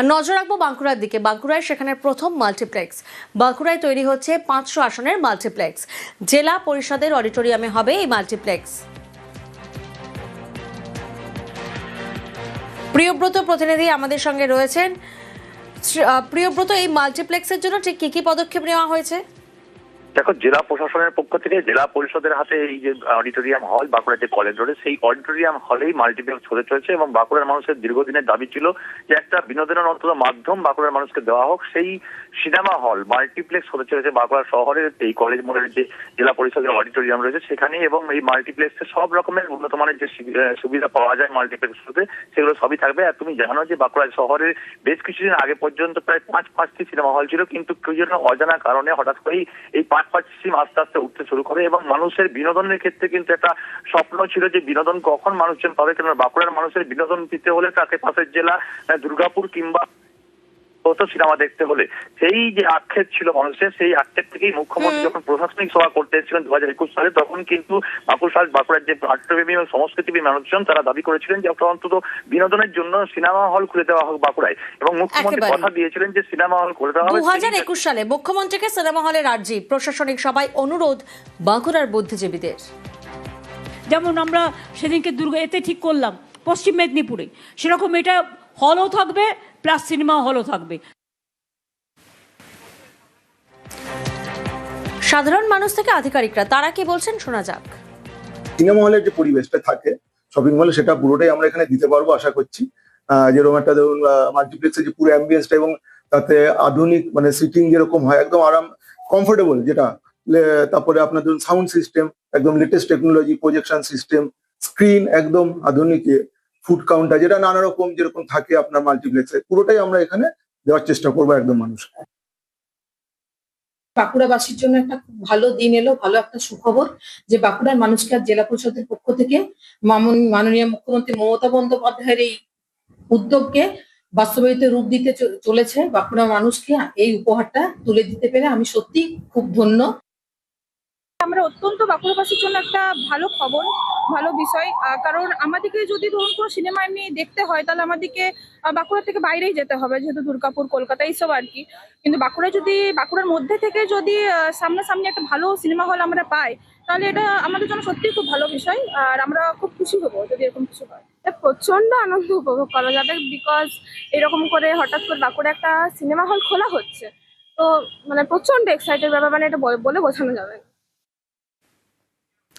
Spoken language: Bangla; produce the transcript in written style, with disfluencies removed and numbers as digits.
আর নজর রাখবো বাঁকুড়ার দিকে। বাঁকুড়ায় সেখানে প্রথম মাল্টিপ্লেক্স। বাঁকুড়ায় তৈরি হচ্ছে 500 আসনের মাল্টিপ্লেক্স। জেলা পরিষদের অডিটোরিয়ামে হবে এই মাল্টিপ্লেক্স। প্রিয়ব্রত প্রতিনিধি আমাদের সঙ্গে রয়েছেন। প্রিয়ব্রত, এই মাল্টিপ্লেক্সের জন্য ঠিক কি পদক্ষেপ নেওয়া হয়েছে? দেখো, জেলা প্রশাসনের পক্ষ থেকে জেলা পরিষদের হাতে এই যে অডিটোরিয়াম হল বাঁকুড়া যে কলেজ রোডে, সেই অডিটোরিয়াম হলেই মাল্টিপ্লেক্স হতে চলেছে এবং বাঁকুড়ার মানুষের দীর্ঘদিনের দাবি ছিল যে একটা বিনোদনের অন্তত মাধ্যম বাঁকুড়ার মানুষকে দেওয়া হোক। সেই সিনেমা হল মাল্টিপ্লেক্স হতে চলেছে বাঁকুড়া শহরের এই কলেজ মোড়ের যে জেলা পরিষদের অডিটোরিয়াম রয়েছে সেখানে। এবং এই মাল্টিপ্লেক্সে সব রকমের উন্নত মানের যে সুবিধা পাওয়া যায় মাল্টিপ্লেক্সগুলোতে, সেগুলো সবই থাকবে। আর তুমি জানো যে বাঁকুড়া শহরের বেশ কিছুদিন আগে পর্যন্ত প্রায় 5-5টি সিনেমা হল ছিল, কিন্তু কেউ যেন অজানা কারণে হঠাৎ করেই এই 5 সিম আস্তে আস্তে উঠতে শুরু করে। এবং মানুষের বিনোদনের ক্ষেত্রে কিন্তু একটা স্বপ্ন ছিল যে বিনোদন কখন মানুষজন পাবে, কেন বাঁকুড়ার মানুষের বিনোদন দিতে হলে তাকে পাশের জেলা দুর্গাপুর কিংবা সিনেমা দেখতে হলে সেই যে আক্ষেপ ছিল মানুষের, সেই আক্ষেপ থেকেই মুখ্যমন্ত্রী যখন প্রশাসনিক সভা করতে এসেছিলেন 2021 সালে, তখন কিন্তু বাঁকুড়ার যে নাট্যপ্রেমী এবং সংস্কৃতিপ্রেমী মানুষজন তারা দাবি করেছিলেন যে অন্তত বিনোদনের জন্য সিনেমা হল খুলে দেওয়া হোক বাঁকুড়ায়। এবং মুখ্যমন্ত্রী কথা দিয়েছিলেন যে সিনেমা হল খুলে দেওয়া হবে। 2021 সালে মুখ্যমন্ত্রীকে সিনেমা হলের আর্জি, প্রশাসনিক সভায় অনুরোধ বাঁকুড়ার বুদ্ধিজীবীদের। যেমন আমরা সেদিনকে এতে ঠিক করলাম পশ্চিম মেদিনীপুরে, সেরকম এটা হলও থাকবে প্লাস সিনেমা হলও থাকবে। সাধারণ মানুষ থেকে আধিকারিকরা তারা কি বলছেন শোনা যাক। সিনেমা হলের যে পরিবেশটা থাকে শপিং মলে, সেটা পুরোটাই আমরা এখানে দিতে পারবো আশা করছি। যেরকম একটা ধরুন মাল্টিপ্লেক্সের যে পুরো অ্যাম্বিয়েন্সটা এবং তাতে আধুনিক মানে সিটিং যেরকম হয় একদম আরাম কমফোর্টেবল, যেটা তারপরে আপনার ধরুন সাউন্ড সিস্টেম একদম latest technology, projection system, screen একদম আধুনিক, ফুড কাউন্টার যেটা নানা রকম যেরকম থাকে আপনার মাল্টিপ্লেক্সে, পুরোটাই আমরা এখানে দেওয়ার চেষ্টা করবো একদম মানুষকে। বাঁকুড়াবাসীর জন্য একটা খুব ভালো দিন এলো, ভালো একটা সুখবর যে বাঁকুড়ার মানুষকে আর জেলা পরিষদের পক্ষ থেকে মাননীয় মুখ্যমন্ত্রী মমতা বন্দ্যোপাধ্যায়ের এই উদ্যোগকে বাস্তবায়িত রূপ দিতে চলেছে। বাঁকুড়ার মানুষকে এই উপহারটা তুলে দিতে পেরে আমি সত্যি খুব ধন্য। আমরা অত্যন্ত বাঁকুড়াবাসীর জন্য একটা ভালো খবর, ভালো বিষয়। কারণ আমাদেরকে যদি ধরুন কোনো সিনেমা এমনি দেখতে হয় তাহলে আমাদেরকে বাঁকুড়া থেকে বাইরেই যেতে হবে, যেহেতু দুর্গাপুর, কলকাতা এইসব আর কি। কিন্তু বাঁকুড়ার মধ্যে থেকে যদি সামনাসামনি একটা ভালো সিনেমা হল আমরা পাই, তাহলে এটা আমাদের জন্য সত্যিই খুব ভালো বিষয়। আর আমরা খুব খুশি হবো যদি এরকম কিছু হয়। প্রচন্ড আনন্দ উপভোগ করা যাবে, বিকজ এরকম করে হঠাৎ করে বাঁকুড়া একটা সিনেমা হল খোলা হচ্ছে, তো মানে প্রচন্ড এক্সাইটেড ব্যাপার, মানে এটা বলে বোঝানো যাবে।